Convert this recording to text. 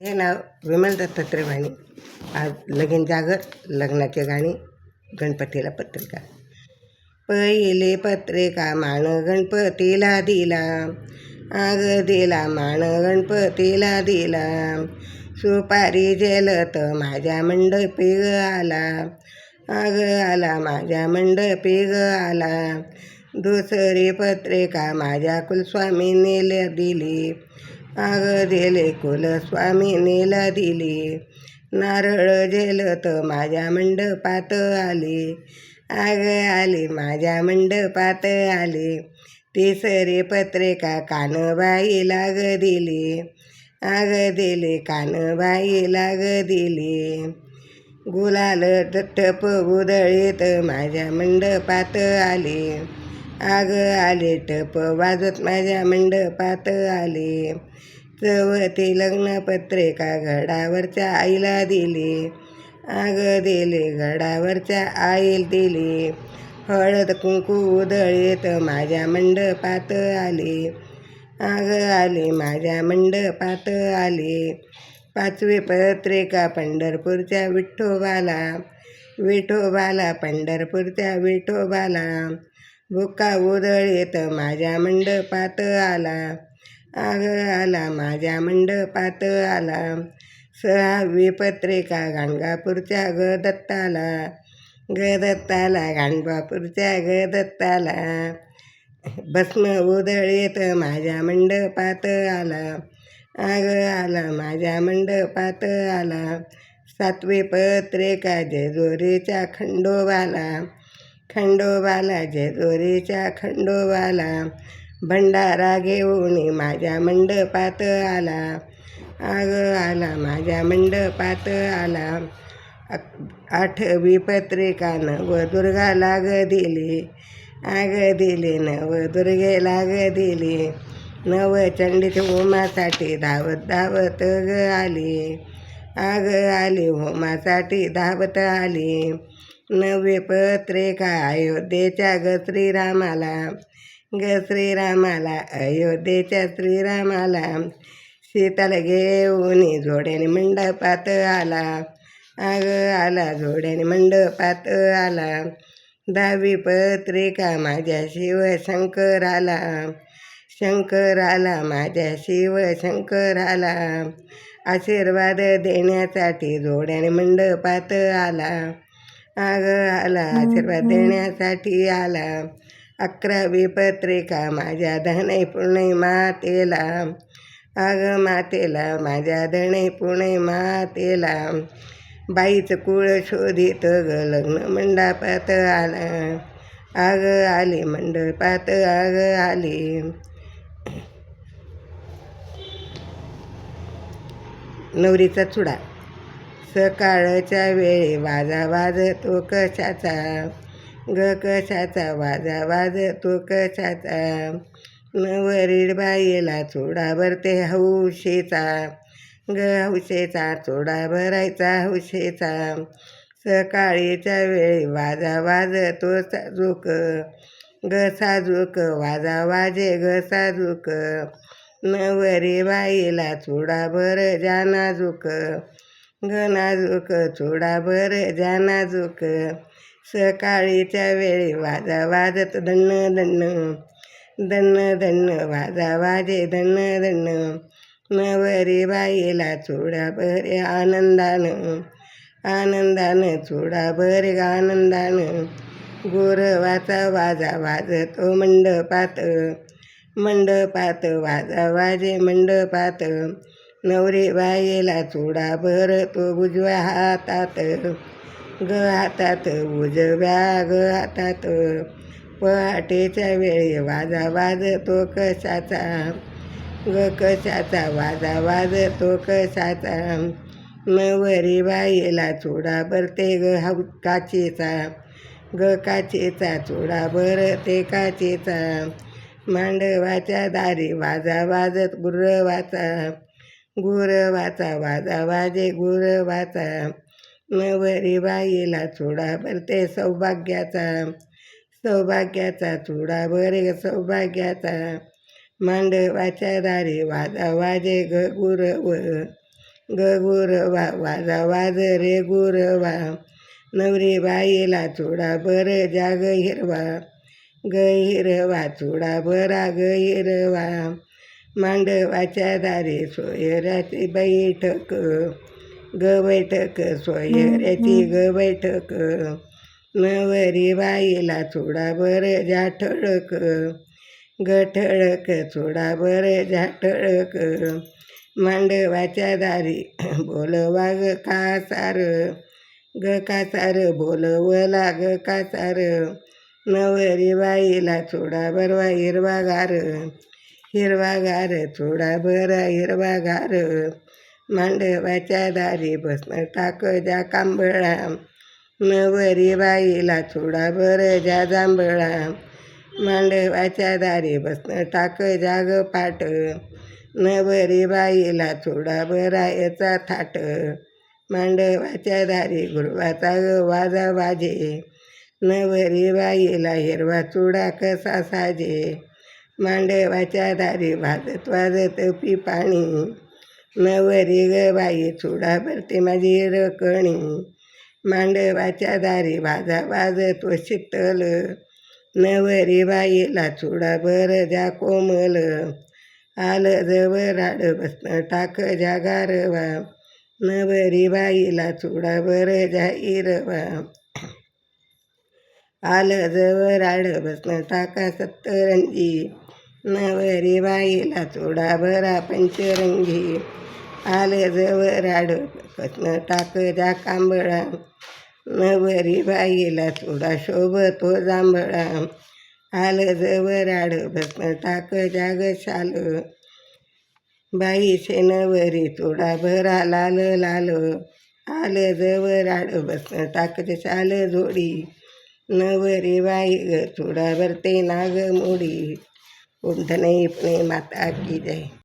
हे नाव विमल दत्तात्रय वाणी. आज लगीन जागर, लग्नाचे गाणी, गणपतीला पत्रिका. पहिले पत्रिका मान गणपतीला दिला, आग दिला मान गणपतीला दिला. सुपारी जेलत माझ्या मंडपी ग आला, आग आला माझ्या मंडपी ग आला. दुसरी पत्रिका माझ्या कुलस्वामिनीला दिली, आग दिले कुलस्वामिनीला दिली. नारळ जेलत माझ्या मंडपात आली, आग आली माझ्या मंडपात आली. तिसरी पत्रिका कानबाईला ग दिली, आग दिली कानबाईला ग दिली. गुलाल टप उधळीत माझ्या मंडपात आली, आग आली टप वाजत माझ्या मंडपात आली. चौथी लग्नपत्रिका घडावरच्या आईला दिली, आग दिली घडावरच्या आईला दिली. हळद कुंकू उधळीत माझ्या मंडपात आली, आग आली माझ्या मंडपात आली. पाचवी पत्रिका पंढरपूरच्या विठोबाला, विठोबाला पंढरपूरच्या विठोबाला. बुक्का उधळीत माझ्या मंडपात आला, आग आला माझ्या मंडपात आला. सहावी पत्रिका गाणगापूरच्या ग दत्ताला, ग दत्ताला गाणगापूरच्या ग दत्ताला. भस्म उधळीत माझ्या मंडपात आला, आग आला माझ्या मंडपात आला. सातवी पत्रिका जेजुरीच्या खंडोबाला, खंडोबाला जेजुरीच्या खंडोबाला. भंडारा घेऊन माझ्या मंडपात आला, आग आला माझ्या मंडपात आला. आठवी पत्रिका नवदुर्गाला ग दिली, आग दिली नवदुर्गेला ग दिली. नवचंडीच्या होमासाठी धावत धावत ग आली, आग आली होमासाठी धावत आली. नववी पत्रिका अयोध्येच्या ग श्रीरामाला, ग श्रीरामाला अयोध्येच्या श्रीरामाला. सीताला घेऊन जोड्याने मंडपात आला, आग आला जोड्याने मंडपात आला. दहावी पत्रिका माझ्या शिवशंकराला, शंकराला माझ्या शिवशंकराला. आशीर्वाद देण्यासाठी जोड्याने मंडपात आला, आग आला आशीर्वाद देण्यासाठी आला. अकरावी पत्रिका माझ्या धनै पुणे मातेला, आग मातेला माझ्या धनै पुणे मातेला. बाईचं कुळ शोधित ग लग्न मंडपात आला, आग आली मंडपात आग आली. नवरीचा चुडा. सकाळच्या वेळी वाजा वाजतो कशाचा, ग कशाचा वाजा वाजतो कशाचा. नवरी बाईला चुडा भरते हौशेचा, ग हौशेचा चुडा भरायचा हौशेचा. सकाळीच्या वेळी वाजा वाजतो साजूक, ग साजूक वाजा वाजे ग साजूक. नवरी बाईला चुडा भर जा नाजूक, ग नाजूक चुडा भर जा नाजूक. सकाळीच्या वेळी वाजा वाजत दन्न दन्न, दन्न दन्न वाजा वाजे दन्न दन्न. नवरी बाईला चुडा भरे आनंदानं, आनंदानं चुडा भरे आनंदानं. गुरवाचा वाजा वाजतो मंडपात, मंडपात वाजा वाजे मंडपात. नवरी बाईला चुडा भरतो उजव्या हातात, ग हातात उजव्या ग हातात. पहाटेच्या वेळी वाजा वाजतो कशाचा, ग कशाचा वाजा वाजतो कशाचा. नवरी बाईला चुडा भरते ग काचेचा, ग काचेचा चुडा भरते काचेचा. मांडवाच्या दारी वाजा वाजत गुरवाचा, गुरवाचा वाजा वाजे गुरवाचा. नवरी बाईला चुडा भरते सौभाग्याचा, सौभाग्याचा चुडा भरे सौभाग्याचा. मांडवाच्या दारी वाजा वाजे ग गुरव, ग गुरवा वाजा वाज रे गुरवा नवरी बाईला चुडा बर जाग हिरवा ग हिरवा चुडा बरा ग हिरवा मांडवाच्या दारी सोयऱ्याची बैठक ग बैठक सोयऱ्याची ग बैठक नवरी बाईला चुडा बर जा ठळक ग ठळक चुडा बर जा ठळक मांडवाच्या दारी बोलवा ग कासार ग कासार बोलवला ग कासार नवरी बाईला चुडा बरवा हिरवागार हिरवागार चुडा बरा हिरवागार मांडवाच्या दारी बसणं टाक जा कांबळा नवरी बाईला चुडा बर जा जांभळा मांडवाच्या दारी बसणं टाक जाग पाट नवरी बाईला चुडा बरा याचा थाट मांडवाच्या दारी गुरवाचा वाजा वाजे नवरी बाईला हिरवा चुडा कसा साजे मांडवाच्या दारी वाजत पी पाणी नवरी ग बाई चुडा भरते माझी रकणी मांडवाच्या दारी वाजा वाजतो शीतल नवरी बाईला चुडा बर जा कोमल आलं जवळ राड बसणं टाक जा गारवा नवरी बाईला चुडा बर जा इरवा आलं जवळ राड बसणं टाका सत्तरंजी नवरी बाईला चुडा भरा पंचरंगी आलं जवळ राड बसणं टाक जा कांबळा नवरी बाईला चुडा शोभतो जांभळा आलं जवळ राड बसणं टाक जाग शाल बाईचे नवरी चुडा भरा लाल लाल आलं जवळ राड बसणं टाक शाल जोडी नवरी बाई ग चुडा भरते नाग मोडी उठणे माता की जय.